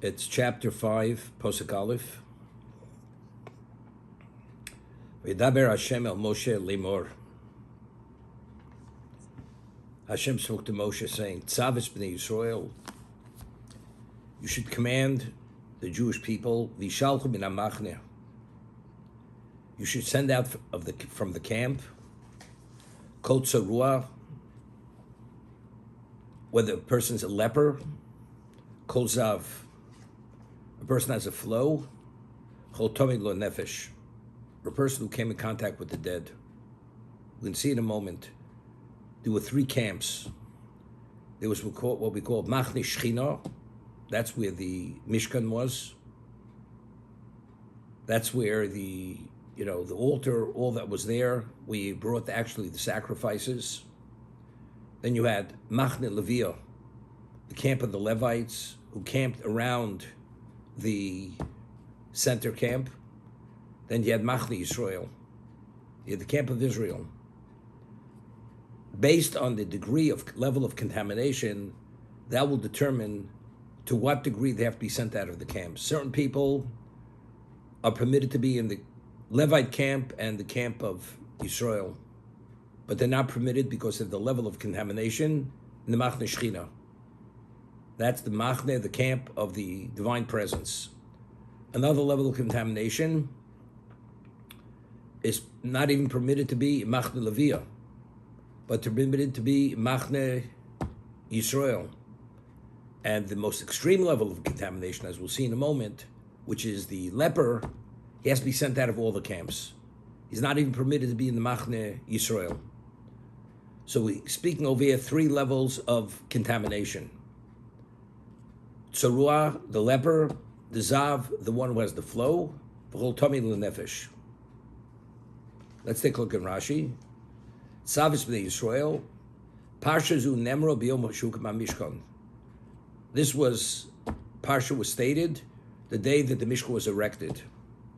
It's chapter 5, Posuk Aleph. V'daber Hashem el Moshe limor. Hashem spoke to Moshe saying, Tzavis b'nei Yisrael, you should command the Jewish people, Vishalchu min hamachne. You should send out from the camp, Kol tzarua, whether a person's a leper, Kol zav, a person has a flow, Chol tomid lo nefesh, or a person who came in contact with the dead. We can see in a moment. There were 3 camps. There was what we call Machne Shechina. That's where the Mishkan was. That's where the altar, all that was there. We brought actually the sacrifices. Then you had Machne Leviah, the camp of the Levites, who camped around the center camp. Then you had Machne Yisrael. You had the camp of Israel. Based on the degree of level of contamination, that will determine to what degree they have to be sent out of the camp. Certain people are permitted to be in the Levite camp and the camp of Israel, but they're not permitted because of the level of contamination in the Machne Shechina. That's the Machne, the camp of the divine presence. Another level of contamination is not even permitted to be Machne Leviah, but permitted to be Machne Yisrael. And the most extreme level of contamination, as we'll see in a moment, which is the leper, he has to be sent out of all the camps. He's not even permitted to be in the Machne Yisrael. So we're speaking over here 3 levels of contamination. Tzarua, the leper, the zav, the one who has the flow, v'chol tomid lo nefesh. Let's take a look at Rashi. Tzavis b'nei Yisrael, Parsha zu nemro b'yom hashukam mishkan. This Parsha was stated the day that the Mishkan was erected,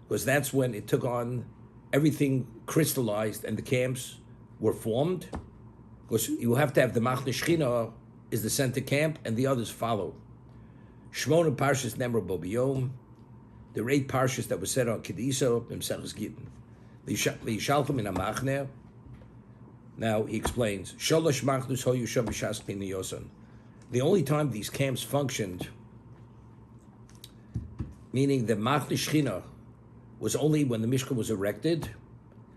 because that's when it took on, everything crystallized and the camps were formed, because you have to have the Machne Shechina is the center camp and the others follow. Shmona Parshas nemro bo b'yom. There were 8 Parshas that were said on Kedisa, B'Mseches Gittin. V'yishalchu min hamachne. Now he explains, Sholosh machnus ho yusham b'shas pnei yoson. The only time these camps functioned, meaning the Machne Shechina was only when the Mishkan was erected,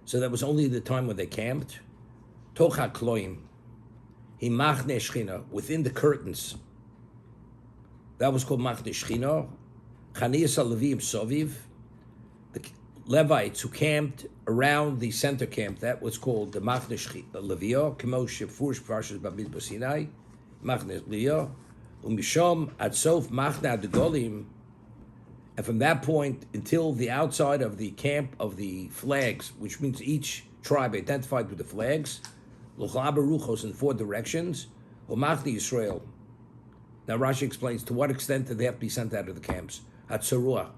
so that was only the time when they camped. Toch hakloim, he Machne Shechina, within the curtains. That was called Machne Shechina. Chaniyas ha-Levim soviv, the Levites who camped around the center camp, that was called the Machne Leviah, K'mo shefurish Parshas Bamidbar Sinai, Machne Leviah, Umishom ad sof Machne Adegolim, and from that point until the outside of the camp of the flags, which means each tribe identified with the flags, L'chal Baruchos in 4 directions, or Machne Yisrael. Now Rashi explains to what extent did they have to be sent out of the camps. Hatzarua,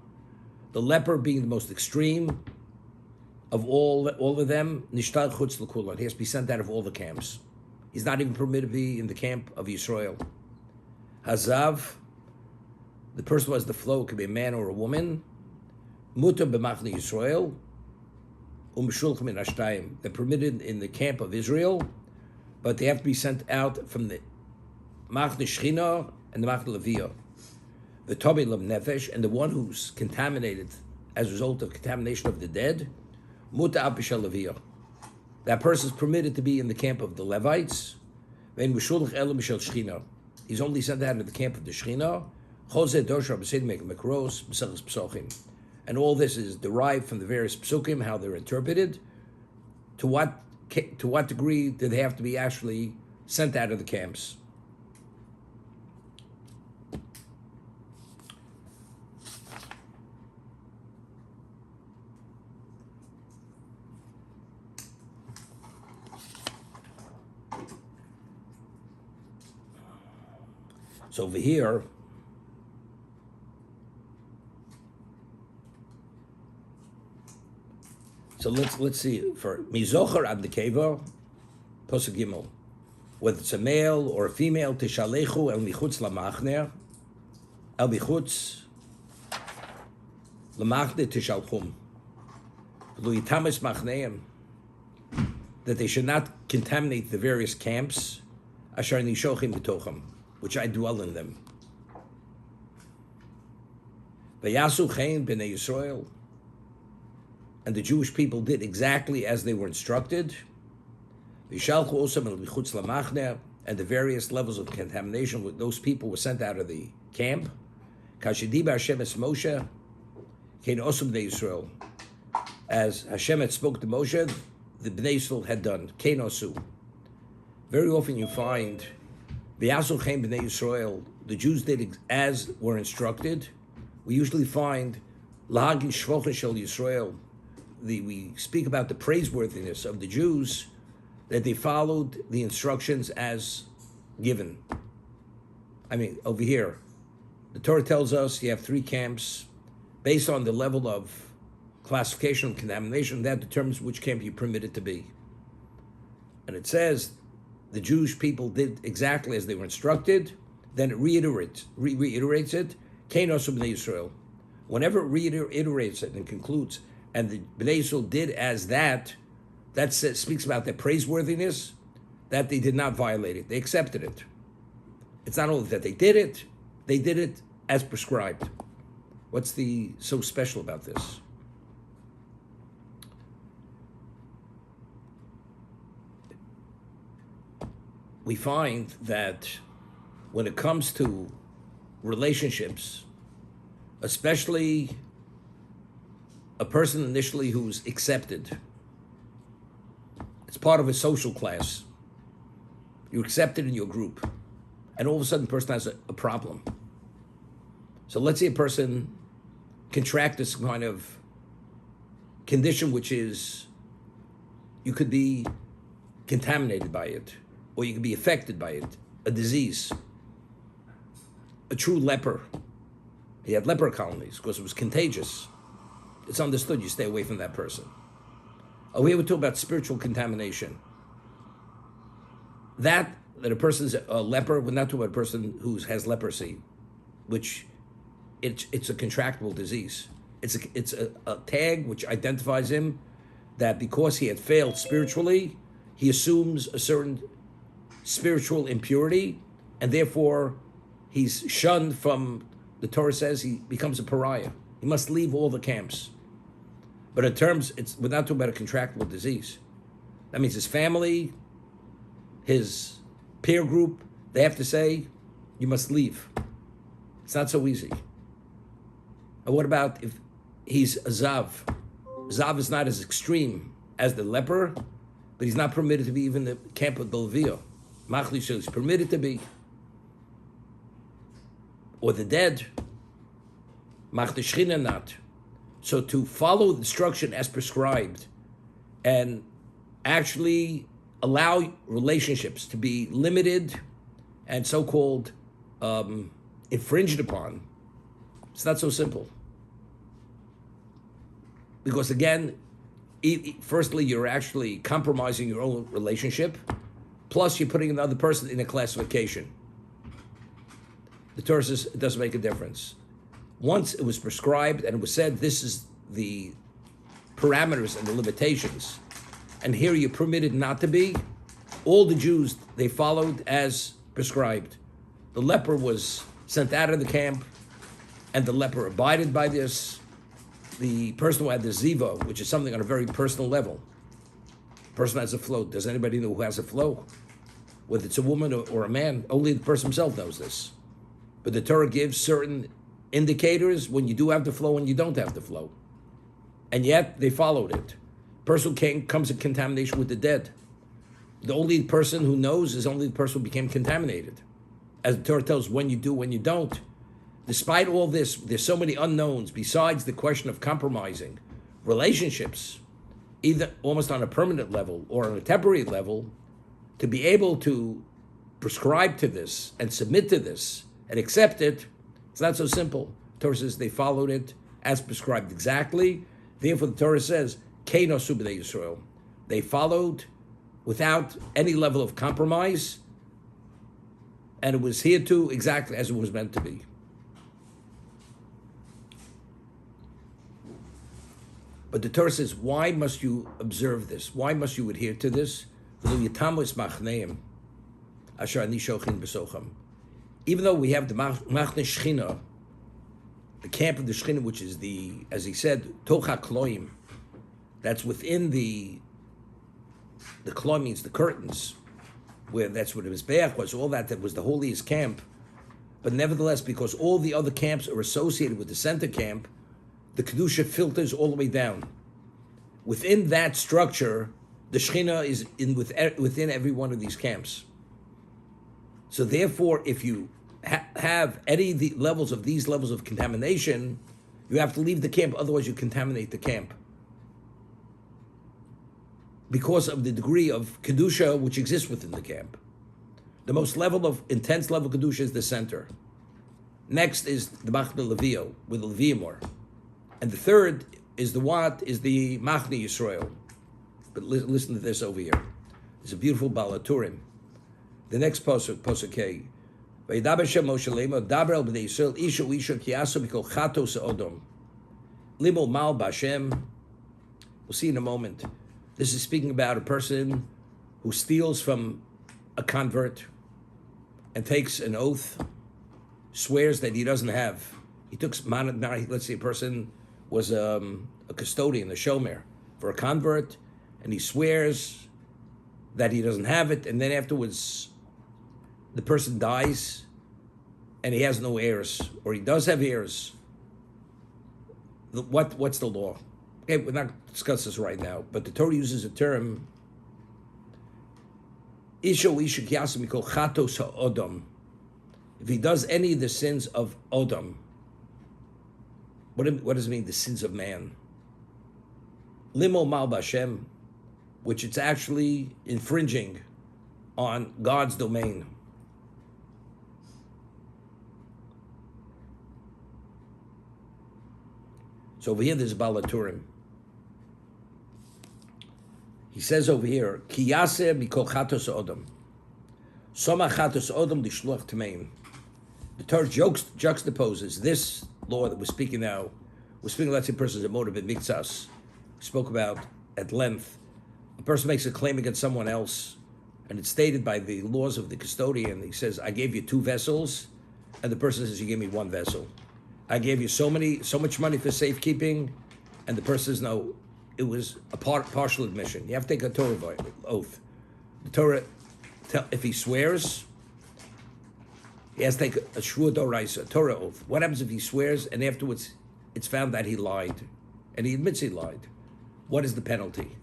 the leper being the most extreme of all of them, nishtar chutz l'kulon. He has to be sent out of all the camps. He's not even permitted to be in the camp of Yisrael. Hazav, the person who has the flow, could be a man or a woman. Mutar b'machne Yisrael, umshulchem min hashtayim. They're permitted in the camp of Israel, but they have to be sent out from the Machne Shechina and the Machne Leviah. The tomid lo nefesh, and the one who's contaminated as a result of contamination of the dead, muta al b'shel Leviah. That person is permitted to be in the camp of the Levites. Vein mishulach elo b'shel Shechina. He's only sent out of the camp of the Shechina. Choseh dosha b'seid mekros b'seches psochim. And all this is derived from the various psukim, how they're interpreted. To what degree do they have to be actually sent out of the camps? So over here, let's see for mizocher ad nekeva, Posuk Gimel, whether it's a male or a female, tishalechu el michutz lamachner, al bichutz lemachne tishalchum lo yitamis machneim, that they should not contaminate the various camps, asher nishochim b'tocham, which I dwell in them. Vayasu chen b'nei Yisrael, and the Jewish people did exactly as they were instructed. Vishalchu osam el bichutz lamachne, and the various levels of contamination with those people were sent out of the camp. Kashidiba Hashem es Moshe, ken osam b'nei Yisrael, as Hashem had spoke to Moshe, the Bnei Yisrael had done. Ken osu. Very often you find Vayasu chen b'nei Yisrael, the Jews did as were instructed. We usually find Lahagi Shvocha Shel Yisrael. We speak about the praiseworthiness of the Jews, that they followed the instructions as given. I mean, over here, the Torah tells us you have 3 camps. Based on the level of classification of contamination, that determines which camp you're permitted to be. And it says the Jewish people did exactly as they were instructed. Then it reiterates it. Kain also Bnei Yisrael. Whenever it reiterates it and concludes, and the Bnei Yisrael did as that speaks about their praiseworthiness, that they did not violate it. They accepted it. It's not only that they did it as prescribed. What's so special about this? We find that when it comes to relationships, especially a person initially who's accepted, it's part of a social class. You're accepted in your group, and all of a sudden the person has a problem. So let's say a person contracts this kind of condition, which is you could be contaminated by it, or you could be affected by it, a disease. A true leper. He had leper colonies because it was contagious. It's understood you stay away from that person. Oh, here we talk about spiritual contamination. That a person's a leper, we're not talking about a person who has leprosy, which it's a contractable disease. It's a tag which identifies him that because he had failed spiritually, he assumes a certain spiritual impurity, and therefore he's shunned from, the Torah says he becomes a pariah. He must leave all the camps. But in terms, we're not talking about a contractable disease. That means his family, his peer group, they have to say, you must leave. It's not so easy. And what about if he's a Zav? Zav is not as extreme as the leper, but he's not permitted to be even the camp of the Levio. Machli is permitted to be. Or the dead. Mach the Shechina not. So to follow the instruction as prescribed and actually allow relationships to be limited and so-called infringed upon, it's not so simple. Because again, firstly, you're actually compromising your own relationship, plus you're putting another person in a classification. The Torah says it doesn't make a difference. Once it was prescribed and it was said this is the parameters and the limitations, and here you're permitted not to be, all the Jews, they followed as prescribed. The leper was sent out of the camp, and the leper abided by this. The person who had the ziva, which is something on a very personal level, the person has a flow. Does anybody know who has a flow? Whether it's a woman or a man, only the person himself knows this. But the Torah gives certain indicators when you do have the flow and you don't have the flow. And yet they followed it. Person comes in contamination with the dead. The only person who knows is only the person who became contaminated. As the Torah tells, when you do, when you don't. Despite all this, there's so many unknowns besides the question of compromising relationships, either almost on a permanent level or on a temporary level, to be able to prescribe to this and submit to this and accept it. It's not so simple. The Torah says they followed it as prescribed exactly. Therefore, the Torah says, Keino Subnei Yisrael. They followed without any level of compromise, and it was here too exactly as it was meant to be. But the Torah says, why must you observe this? Why must you adhere to this? Even though we have the Machne Shechina, the camp of the Shechina, which is as he said, Tocha Kloim, that's within the Kloim means the curtains, where that's what the Mizbeach was, all that was the holiest camp. But nevertheless, because all the other camps are associated with the center camp, the Kedusha filters all the way down. Within that structure, the Shechina is within every one of these camps. So therefore, if you have any of the levels of contamination, you have to leave the camp, otherwise you contaminate the camp. Because of the degree of Kedusha which exists within the camp. The most intense level of Kedusha is the center. Next is the Machne Levio, with the Leviimor. And the third is the Machne Yisrael. But listen to this over here. It's a beautiful Balaturim. The next posuk K. Vaydaber Shem Moshe Lema, Daber el b'nei Yisrael, Isha kiyasu mikol chato se'odom. Limo mal b'Hashem. We'll see in a moment. This is speaking about a person who steals from a convert and takes an oath, swears that he doesn't have. He took, let's say a person was a custodian, a shomer, for a convert, and he swears that he doesn't have it, and then afterwards the person dies and he has no heirs, or he does have heirs. What's the law? Okay, we're not discussing this right now, but the Torah uses a term, if he does any of the sins of Odom. What does it mean, the sins of man? Limo mal b'Hashem, which it's actually infringing on God's domain. So over here, there's Balaturim. He says over here, Ki yaseh mikol chatos odom, soma chatos odom lishluach tamein. The Torah juxtaposes this law that we're speaking now. We're speaking, let's say, a person's a motive in mikzas. We spoke about at length. A person makes a claim against someone else, and it's stated by the laws of the custodian. He says, I gave you 2 vessels, and the person says, you gave me 1 vessel. I gave you so much money for safekeeping, and the person says, no, it was a partial admission. You have to take a Torah oath. The Torah, if he swears, he has to take a shvur doraisa, Torah oath. What happens if he swears and afterwards it's found that he lied, and he admits he lied? What is the penalty?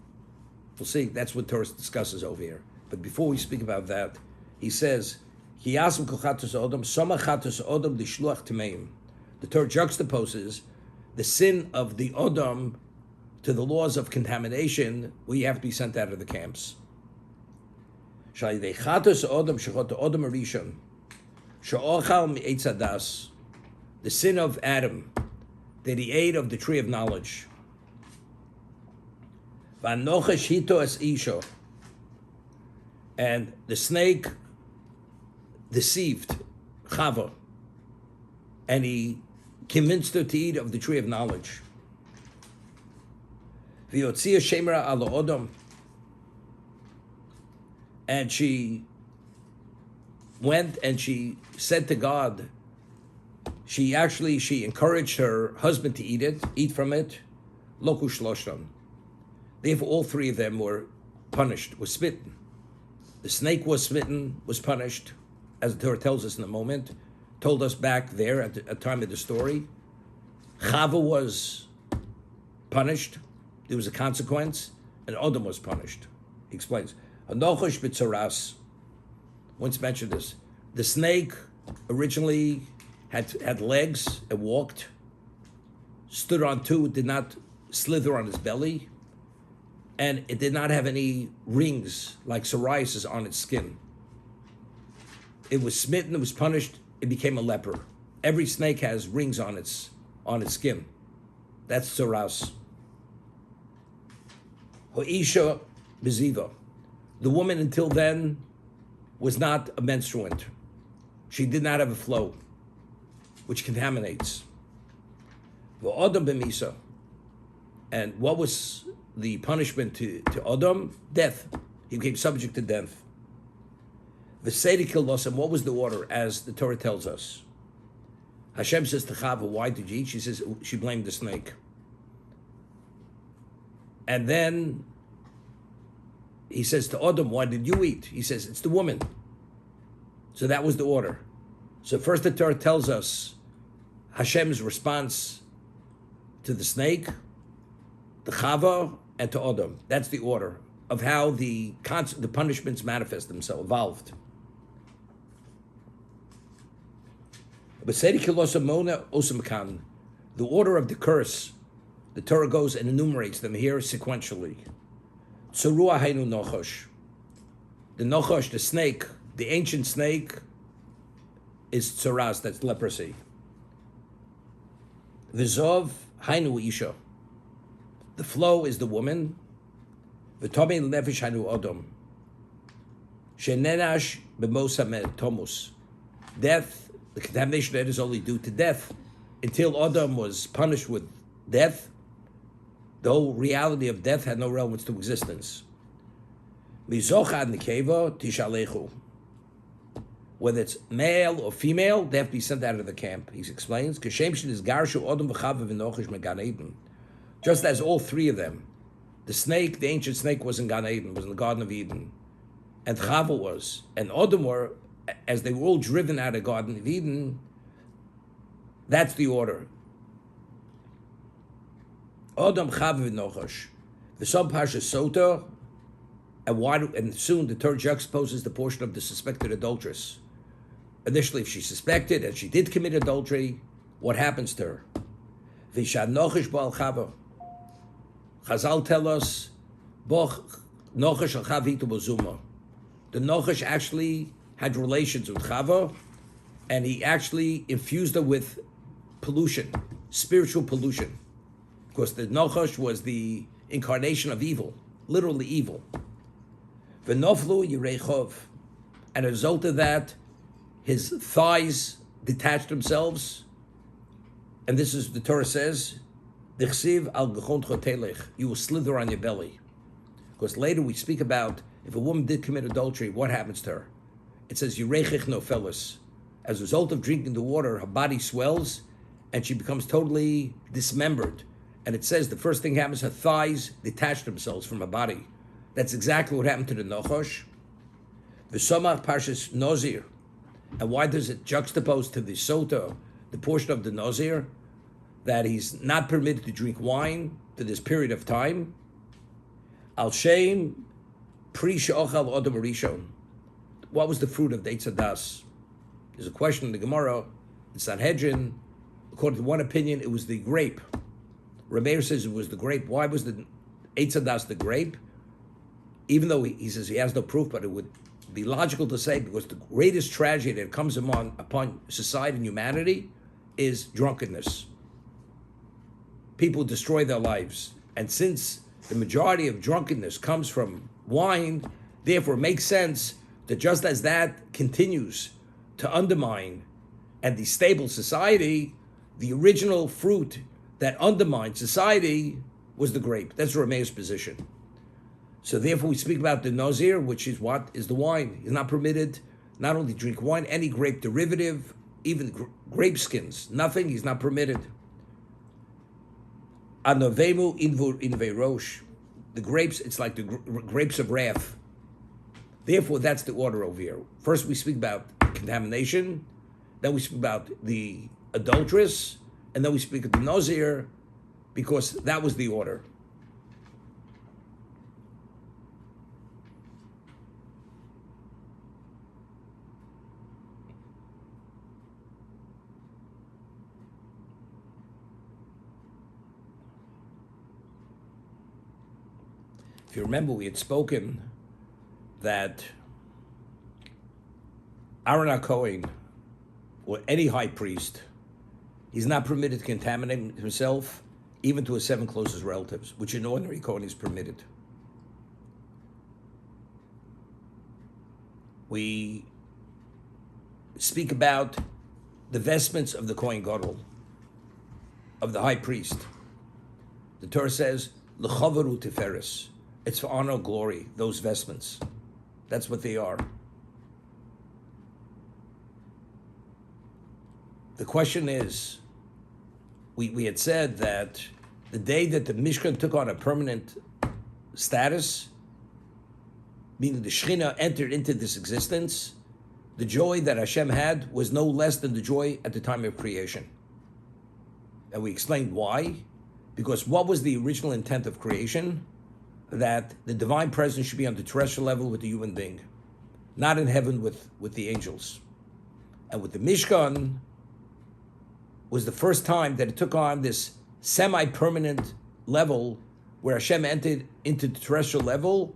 We'll see. That's what Torah discusses over here. But before we speak about that, he says, the Torah juxtaposes the sin of the Odom to the laws of contamination, where you have to be sent out of the camps. The sin of Adam, that he ate of the tree of knowledge. And the snake deceived Chava, and he convinced her to eat of the tree of knowledge. And she went and she said to God, she encouraged her husband to eat from it. Loku shloshon. Therefore, all 3 of them were punished, were smitten. The snake was smitten, was punished, as the Torah tells us in a moment, told us back there at the time of the story. Chava was punished. There was a consequence, and Odom was punished. He explains. Anochosh b'tzaras. Once mentioned this. The snake originally had legs and walked, stood on 2, did not slither on his belly, and it did not have any rings like psoriasis on its skin. It was smitten, it was punished, it became a leper. Every snake has rings on its skin. That's psoras. Ho'isha beziva. The woman until then was not a menstruant. She did not have a flow, which contaminates. V'odam b'misa. And what was the punishment to Adam? Death. He became subject to death. V'sedi kilosam, what was the order, as the Torah tells us? Hashem says to Chava, why did you eat? She says she blamed the snake. And then he says to Adam, why did you eat? He says, it's the woman. So that was the order. So first the Torah tells us Hashem's response to the snake, to Chava, and to Adam. That's the order of how the punishments manifest themselves, evolved. The order of the curse, the Torah goes and enumerates them here sequentially. The Nochosh, the snake, the ancient snake, is tsaras, that's leprosy. V'zov hainu isha. The flow is the woman. V'tomei nefesh hainu adam. Shenenash b'mosa tomus. Death, the contamination that is only due to death. Until Adam was punished with death, the whole reality of death had no relevance to existence. Mizocha nekeva tishalechu. Whether it's male or female, they have to be sent out of the camp. He explains, just as all three of them, the snake, the ancient snake, was in Gan Eden, was in the Garden of Eden, and Chava was, and Adam were, as they were all driven out of Garden of Eden. That's the order. Adam, Chava, v'Nochash. The sub-parsha Sota, and soon the Torah juxtaposes the portion of the suspected adulteress. Initially, if she suspected and she did commit adultery, what happens to her? V'shanochish ba'al Chava. Chazal tell us, Nochash al Chavitu b'zuma. The Nochash actually had relations with Chava, and he actually infused her with pollution, spiritual pollution. Because the Nochash was the incarnation of evil, literally evil. V'noflu yirechov. And as a result of that, his thighs detached themselves. And this is, the Torah says, Dichsiv al gechon chotelech. You will slither on your belly. Because later we speak about, if a woman did commit adultery, what happens to her? It says, Yirechich nofelis. As a result of drinking the water, her body swells, and she becomes totally dismembered. And it says the first thing happens, her thighs detach themselves from her body. That's exactly what happened to the Nochosh. The Somach Parshas Nozir. And why does it juxtapose to the Sota, the portion of the Nozir, that he's not permitted to drink wine for this period of time? Al Shem Pri She'ochal Odom Rishon. What was the fruit of the Eitz Hadas? There's a question in the Gemara, in Sanhedrin. According to one opinion, it was the grape. Rameir says it was the grape. Why was the Eitz Hadas the grape? Even though he says he has no proof, but it would be logical to say, because the greatest tragedy that comes upon society and humanity is drunkenness. People destroy their lives. And since the majority of drunkenness comes from wine, therefore it makes sense that just as that continues to undermine and destabilize society, the original fruit that undermined society was the grape. That's Rameir's position. So therefore we speak about the Nazir, which is what? Is the wine. He's not permitted not only to drink wine, any grape derivative, even grape skins, nothing, he's not permitted. Anovemu invur inve rosh. The grapes, it's like the grapes of wrath. Therefore, that's the order over here. First we speak about contamination, then we speak about the adulteress, and then we speak of the Nazir, because that was the order. If you remember, we had spoken that Aaron HaKohen, or any high priest, he's not permitted to contaminate himself, even to his 7 closest relatives, which in ordinary Kohen is permitted. We speak about the vestments of the Kohen Gadol, of the high priest. The Torah says, L'chavaru tiferes. It's for honor and glory, those vestments. That's what they are. The question is, we had said that the day that the Mishkan took on a permanent status, meaning the Shekhinah entered into this existence, the joy that Hashem had was no less than the joy at the time of creation. And we explained why. Because what was the original intent of creation? That the divine presence should be on the terrestrial level with the human being, not in heaven with the angels. And with the Mishkan, was the first time that it took on this semi-permanent level where Hashem entered into the terrestrial level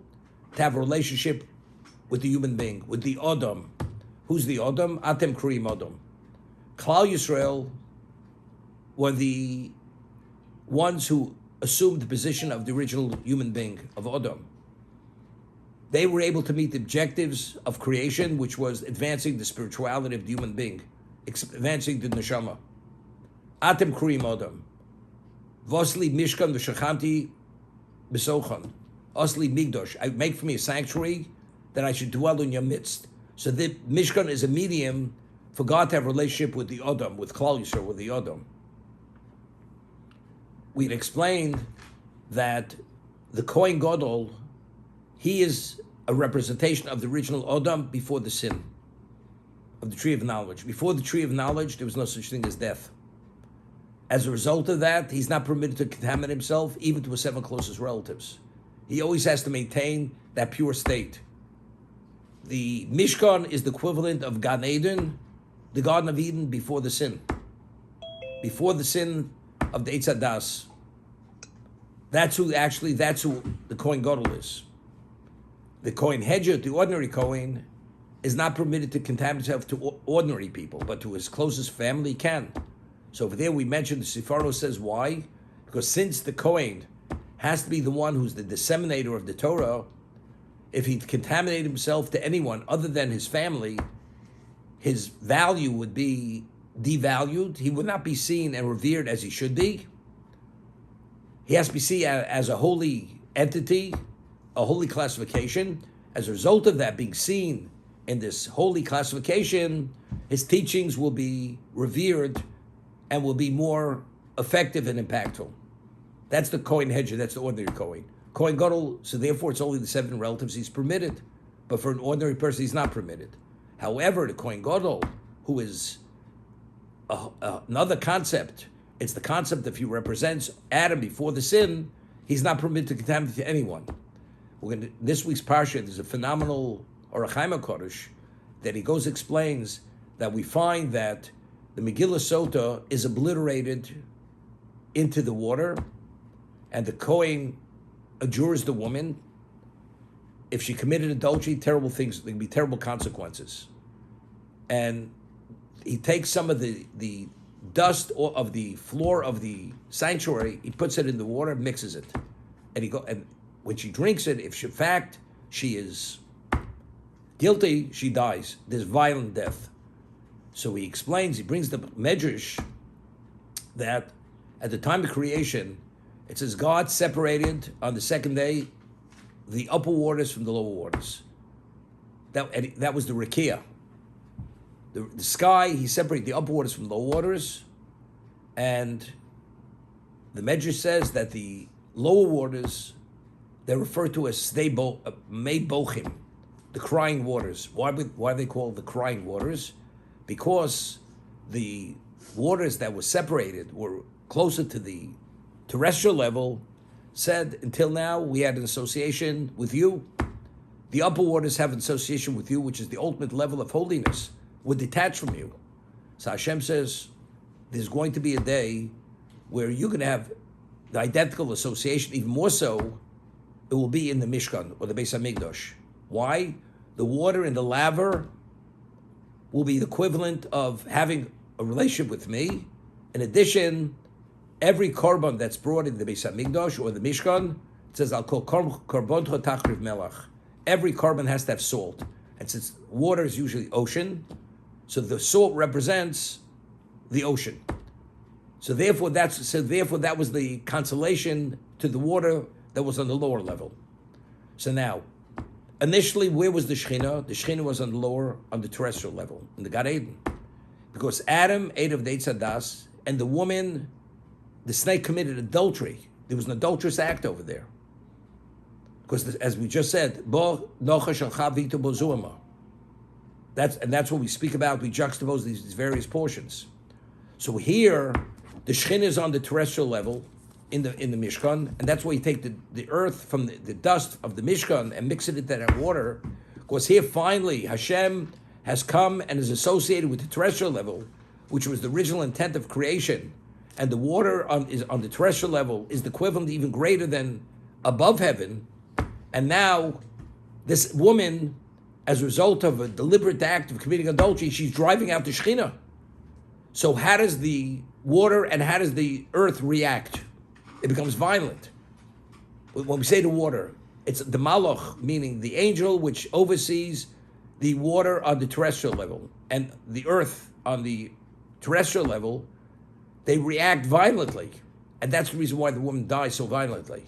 to have a relationship with the human being, with the Adam. Who's the Adam? Atem Kurim Adam. Klal Yisrael were the ones who assumed the position of the original human being, of Adam. They were able to meet the objectives of creation, which was advancing the spirituality of the human being, advancing the neshama. Atem Kurim Adam. Vosli Mishkan v'shachanti b'sochan. Osli Migdosh. I make for me a sanctuary that I should dwell in your midst. So the Mishkan is a medium for God to have a relationship with the Adam, with Klal Yisrael, with the Adam. We'd explained that the Kohen Gadol, he is a representation of the original Adam before the sin of the tree of knowledge. Before the tree of knowledge, there was no such thing as death. As a result of that, he's not permitted to contaminate himself, even to his 7 closest relatives. He always has to maintain that pure state. The Mishkan is the equivalent of Gan Eden, the Garden of Eden before the sin. Before the sin of the Eitz Hadas. That's who the Kohen Gadol is. The Kohen Hedger, the ordinary Kohen, is not permitted to contaminate himself to ordinary people, but to his closest family he can. So over there we mentioned the Sifaro says why? Because since the Kohen has to be the one who's the disseminator of the Torah, if he contaminated himself to anyone other than his family, his value would be devalued. He would not be seen and revered as he should be. He has to be seen as a holy entity, a holy classification. As a result of that being seen in this holy classification, his teachings will be revered and will be more effective and impactful. That's the Kohen Hedger, that's the ordinary Kohen. Kohen Gadol, so therefore it's only the 7 relatives he's permitted. But for an ordinary person, he's not permitted. However, the Kohen Gadol, who is another concept, it's the concept if he represents Adam before the sin, he's not permitted to contaminate to anyone. This week's Parsha, there's a phenomenal Orach Chaim HaKodesh that he goes explains that we find that the Megillah Sota is obliterated into the water, and the Kohen adjures the woman. If she committed adultery, terrible things, there can be terrible consequences. And he takes some of the dust of the floor of the sanctuary, he puts it in the water, mixes it. And when she drinks it, if in fact she is guilty, she dies. There's violent death. So he explains, he brings the medrash that at the time of creation, it says God separated on the second day the upper waters from the lower waters. That was the Rakia. The sky, he separated the upper waters from the lower waters, and the medrash says that the lower waters, they're referred to as Mei Bochim, the crying waters. Why are they called the crying waters? Because the waters that were separated were closer to the terrestrial level, said, until now we had an association with you. The upper waters have an association with you, which is the ultimate level of holiness. We're detached from you. So Hashem says, there's going to be a day where you're going to have the identical association, even more so, it will be in the Mishkan, or the Beis HaMikdash. Why? The water in the laver will be the equivalent of having a relationship with me. In addition, every korban that's brought in the Beis HaMikdash or the Mishkan, it says, I'll call korban tachriv melach. Every korban has to have salt. And since water is usually ocean, so the salt represents the ocean. So therefore that was the consolation to the water that was on the lower level. So now, initially, where was the Shekhinah? The Shekhinah was on the terrestrial level, in the Gan Eden. Because Adam ate of the Eitz Hadas, and the woman, the snake, committed adultery. There was an adulterous act over there. Because as we just said, Bo Nocha Shalcha Vita Bo Zuama. That's what we speak about. We juxtapose these various portions. So here, the Shekhinah is on the terrestrial level in the Mishkan, and that's why you take the earth from the dust of the Mishkan and mix it into that water. Because here finally Hashem has come and is associated with the terrestrial level, which was the original intent of creation, and the water on the terrestrial level is the equivalent even greater than above heaven. And now this woman, as a result of a deliberate act of committing adultery, she's driving out the Shekhinah. So how does the water and how does the earth react? It becomes violent. When we say the water, it's the Malach, meaning the angel which oversees the water on the terrestrial level, and the earth on the terrestrial level, they react violently. And that's the reason why the woman dies so violently.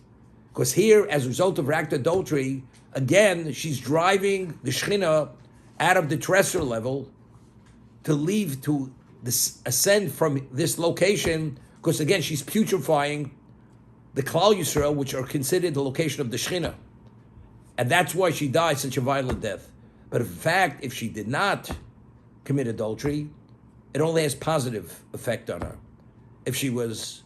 Because here, as a result of her act of adultery, again, she's driving the Shekhinah out of the terrestrial level to ascend from this location, because again, she's putrefying the Klal Yisrael, which are considered the location of the Shekhinah. And that's why she died such a violent death. But in fact, if she did not commit adultery, it only has positive effect on her. If she was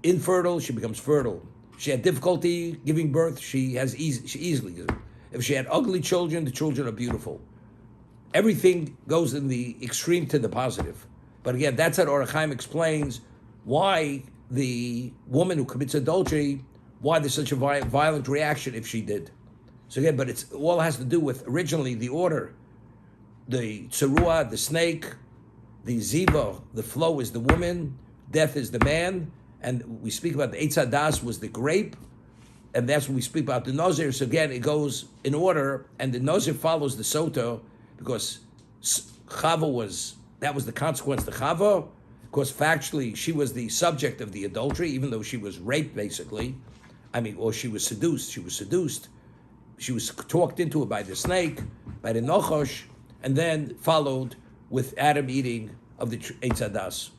infertile, she becomes fertile. She had difficulty giving birth, she easily gives. If she had ugly children, the children are beautiful. Everything goes in the extreme to the positive. But again, that's how Orach Chaim explains why the woman who commits adultery, why there's such a violent reaction if she did. So again, but it all has to do with originally the order. The tsaruah, the snake, the ziva, the flow is the woman, death is the man, and we speak about the Eitz Hadas was the grape, and that's when we speak about the Nazir. So again, it goes in order, and the Nazir follows the Sota, because Chava that was the consequence to Chava. Of course, factually, she was the subject of the adultery, even though she was raped, basically. Or she was seduced. She was talked into it by the snake, by the Nochosh, and then followed with Adam eating of the Eitz Hadas.